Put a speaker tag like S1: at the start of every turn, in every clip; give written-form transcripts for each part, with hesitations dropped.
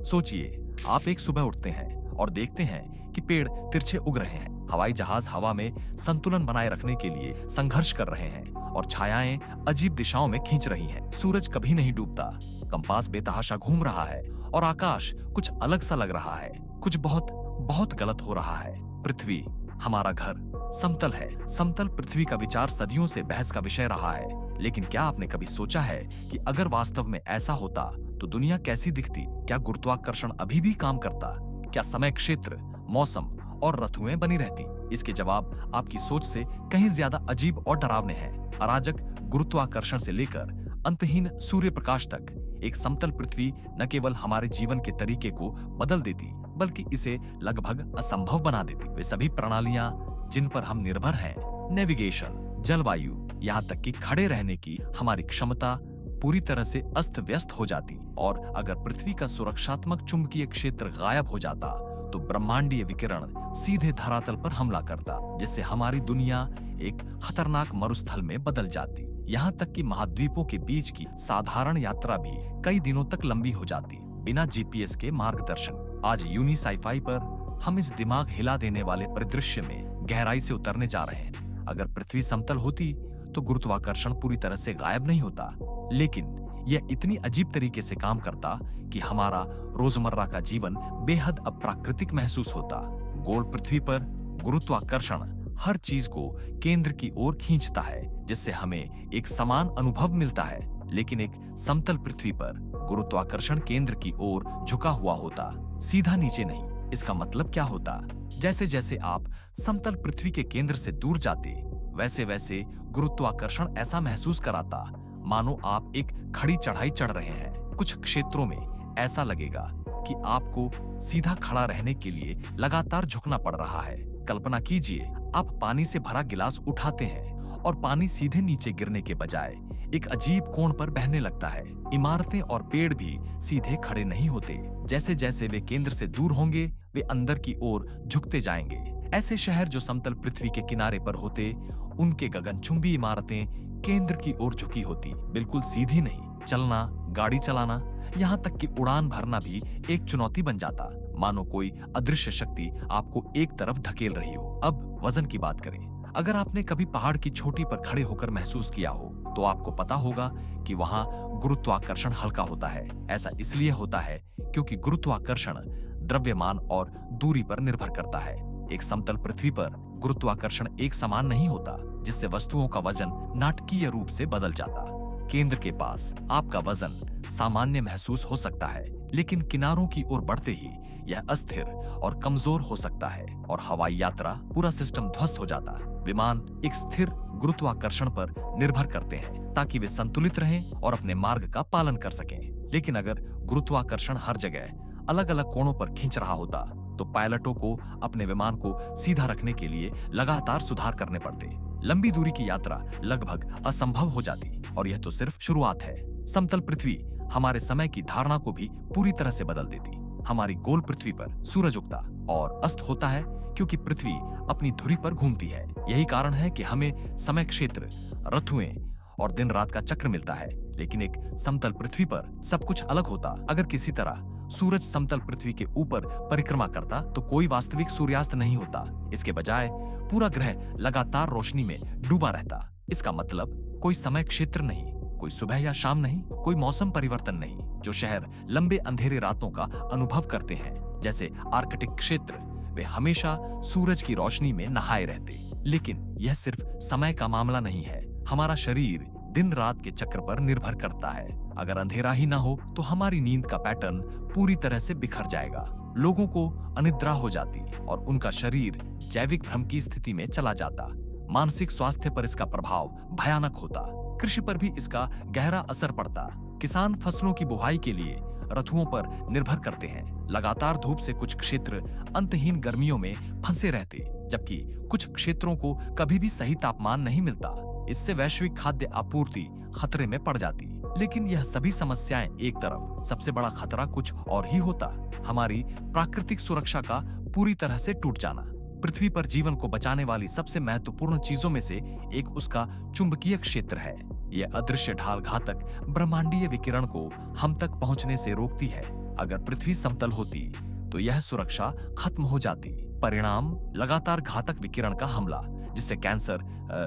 S1: सोचिए, आप एक सुबह उठते हैं और देखते हैं कि पेड़ तिरछे उग रहे हैं, हवाई जहाज हवा में संतुलन बनाए रखने के लिए संघर्ष कर रहे हैं और छायाएं अजीब दिशाओं में खींच रही हैं। सूरज कभी नहीं डूबता, कंपास बेतहाशा घूम रहा है और आकाश कुछ अलग सा लग रहा है। कुछ बहुत बहुत गलत हो रहा है। पृथ्वी, हमारा घर, समतल है। समतल पृथ्वी का विचार सदियों से बहस का विषय रहा है। लेकिन क्या आपने कभी सोचा है कि अगर वास्तव में ऐसा होता तो दुनिया कैसी दिखती? क्या गुरुत्वाकर्षण अभी भी काम करता? क्या समय क्षेत्र, मौसम और ऋतुएं बनी रहती? इसके जवाब आपकी सोच से कहीं ज्यादा अजीब और डरावने हैं। अराजक गुरुत्वाकर्षण से लेकर अंतहीन सूर्य प्रकाश तक एक समतल पृथ्वी न केवल हमारे जीवन के तरीके को बदल देती, बल्कि इसे लगभग असंभव बना देती। वे सभी प्रणालियां जिन पर हम निर्भर हैं, नेविगेशन, जलवायु, यहाँ तक कि खड़े रहने की हमारी क्षमता पूरी तरह से अस्त व्यस्त हो जाती। और अगर पृथ्वी का सुरक्षात्मक चुंबकीय क्षेत्र गायब हो जाता तो ब्रह्मांडीय विकिरण सीधे धरातल पर हमला करता, जिससे हमारी दुनिया एक खतरनाक मरुस्थल में बदल जाती। यहाँ तक कि महाद्वीपों के बीच की साधारण यात्रा भी कई दिनों तक लंबी हो जाती, बिना जीपीएस के मार्गदर्शन। आज यूनी साइफाई पर हम इस दिमाग हिला देने वाले परिदृश्य में गहराई से उतरने जा रहे हैं। अगर पृथ्वी समतल होती तो गुरुत्वाकर्षण पूरी तरह से गायब नहीं होता, लेकिन यह इतनी अजीब तरीके से काम करता कि हमारा रोजमर्रा का जीवन बेहद अप्राकृतिक महसूस होता। गोल पृथ्वी पर गुरुत्वाकर्षण हर चीज को केंद्र की ओर खींचता है, जिससे हमें एक समान अनुभव मिलता है। लेकिन एक समतल पृथ्वी पर गुरुत्वाकर्षण केंद्र की ओर झुका हुआ होता, सीधा नीचे नहीं। इसका मतलब क्या होता? जैसे जैसे आप समतल पृथ्वी के केंद्र से दूर जाते, वैसे वैसे गुरुत्वाकर्षण ऐसा महसूस कराता मानो आप एक खड़ी चढ़ाई चढ़ रहे हैं। कुछ क्षेत्रों में ऐसा लगेगा कि आपको सीधा खड़ा रहने के लिए लगातार झुकना पड़ रहा है। कल्पना कीजिए, आप पानी से भरा गिलास उठाते हैं और पानी सीधे नीचे गिरने के बजाय एक अजीब कोण पर बहने लगता है। इमारतें और पेड़ भी सीधे खड़े नहीं होते। जैसे जैसे वे केंद्र से दूर होंगे, वे अंदर की ओर झुकते जाएंगे। ऐसे शहर जो समतल पृथ्वी के किनारे पर होते, उनके गगनचुंबी इमारतें केंद्र की ओर झुकी होती, बिल्कुल सीधी नहीं। चलना, गाड़ी चलाना, यहाँ तक कि उड़ान भरना भी एक चुनौती बन जाता, मानो कोई अदृश्य शक्ति आपको एक तरफ धकेल रही हो। अब वजन की बात करें। अगर आपने कभी पहाड़ की चोटी पर खड़े होकर महसूस किया हो, तो आपको पता होगा कि वहां गुरुत्वाकर्षण हल्का होता है। ऐसा इसलिए होता है क्योंकि गुरुत्वाकर्षण द्रव्यमान और दूरी पर निर्भर करता है। एक समतल पृथ्वी पर गुरुत्वाकर्षण एक समान नहीं होता, जिससे वस्तुओं का वजन नाटकीय रूप से बदल जाता। केंद्र के पास आपका वजन सामान्य महसूस हो सकता है, लेकिन किनारों की ओर बढ़ते ही यह अस्थिर और कमजोर हो सकता है और हवाई यात्रा, पूरा सिस्टम ध्वस्त हो जाता। विमान एक स्थिर गुरुत्वाकर्षण पर निर्भर करते हैं ताकि वे संतुलित रहें और अपने मार्ग का पालन कर सकें। लेकिन अगर गुरुत्वाकर्षण हर जगह अलग अलग कोणों पर खींच रहा होता, तो पायलटों को अपने विमान को सीधा रखने के लिए लगातार सुधार करने पड़ते। लंबी दूरी की यात्रा लगभग असंभव हो जाती। और यह तो सिर्फ शुरुआत है। समतल पृथ्वी हमारे समय की धारणा को भी पूरी तरह से बदल देती। हमारी गोल पृथ्वी पर सूरज उगता और अस्त होता है क्योंकि पृथ्वी अपनी धुरी पर घूमती है। यही कारण है कि हमें समय क्षेत्र, ऋतुएं और दिन रात का चक्र मिलता है। लेकिन एक समतल पृथ्वी पर सब कुछ अलग होता। अगर किसी तरह सूरज समतल पृथ्वी के ऊपर परिक्रमा करता तो कोई वास्तविक सूर्यास्त नहीं होता। इसके बजाय पूरा ग्रह लगातार रोशनी में डूबा रहता। इसका मतलब कोई समय क्षेत्र नहीं, कोई सुबह या शाम नहीं, कोई मौसम परिवर्तन नहीं। जो शहर लंबे अंधेरे रातों का अनुभव करते हैं, जैसे आर्कटिक क्षेत्र, वे हमेशा सूरज की रोशनी में नहाए रहते। लेकिन यह सिर्फ समय का मामला नहीं है। हमारा शरीर दिन रात के चक्र पर निर्भर करता है। अगर अंधेरा ही ना हो तो हमारी नींद का पैटर्न पूरी तरह से बिखर जाएगा। लोगों को अनिद्रा हो जाती और उनका शरीर जैविक भ्रम की स्थिति में चला जाता। मानसिक स्वास्थ्य पर इसका प्रभाव भयानक होता। कृषि पर भी इसका गहरा असर पड़ता। किसान फसलों की बुवाई के लिए ऋतुओं पर निर्भर करते हैं। लगातार धूप से कुछ क्षेत्र अंतहीन गर्मियों में फंसे रहते, जबकि कुछ क्षेत्रों को कभी भी सही तापमान नहीं मिलता। इससे वैश्विक खाद्य आपूर्ति खतरे में पड़ जाती। लेकिन यह सभी समस्याएं एक तरफ, सबसे बड़ा खतरा कुछ और ही होता, हमारी प्राकृतिक सुरक्षा का पूरी तरह से टूट जाना। पृथ्वी पर जीवन को बचाने वाली सबसे महत्वपूर्ण चीजों में से एक उसका चुंबकीय क्षेत्र है। यह अदृश्य ढाल घातक ब्रह्मांडीय विकिरण को हम तक पहुंचने से रोकती है। अगर पृथ्वी समतल होती तो यह सुरक्षा खत्म हो जाती। परिणाम लगातार घातक विकिरण का हमला, जिससे कैंसर,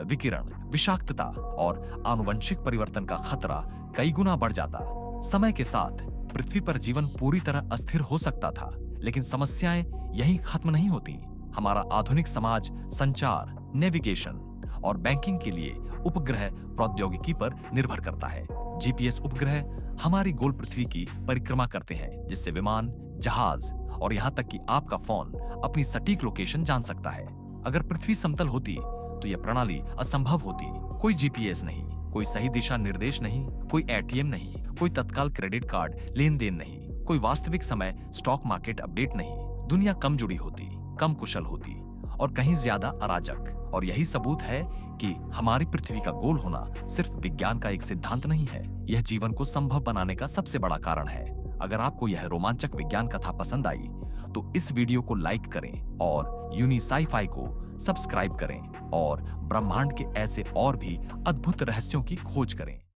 S1: विकिरण, विषाक्तता और आनुवंशिक परिवर्तन का खतरा कई गुना बढ़ जाता। समय के साथ पृथ्वी पर जीवन पूरी तरह अस्थिर हो सकता था, लेकिन समस्याएं यही खत्म नहीं होती। हमारा आधुनिक समाज संचार, नेविगेशन और बैंकिंग के लिए उपग्रह प्रौद्योगिकी पर निर्भर करता है। जीपीएस उपग्रह हमारी गोल पृथ्वी की परिक्रमा करते हैं, जिससे विमान, जहाज और यहाँ तक कि आपका फोन अपनी सटीक लोकेशन जान सकता है। अगर पृथ्वी समतल होती तो यह प्रणाली असंभव होती। कोई जीपीएस नहीं, कोई सही दिशा निर्देश नहीं, कोई एटीएम नहीं, कोई तत्काल क्रेडिट कार्ड लेन देन नहीं, कोई वास्तविक समय स्टॉक मार्केट अपडेट नहीं। दुनिया कम जुड़ी होती, कम कुशल होती और कहीं ज्यादा अराजक। और यही सबूत है कि हमारी पृथ्वी का गोल होना सिर्फ विज्ञान का एक सिद्धांत नहीं है, यह जीवन को संभव बनाने का सबसे बड़ा कारण है। अगर आपको यह रोमांचक विज्ञान कथा पसंद आई तो इस वीडियो को लाइक करें और यूनि साई-फाई को सब्सक्राइब करें और ब्रह्मांड के ऐसे और भी अद्भुत रहस्यों की खोज करें।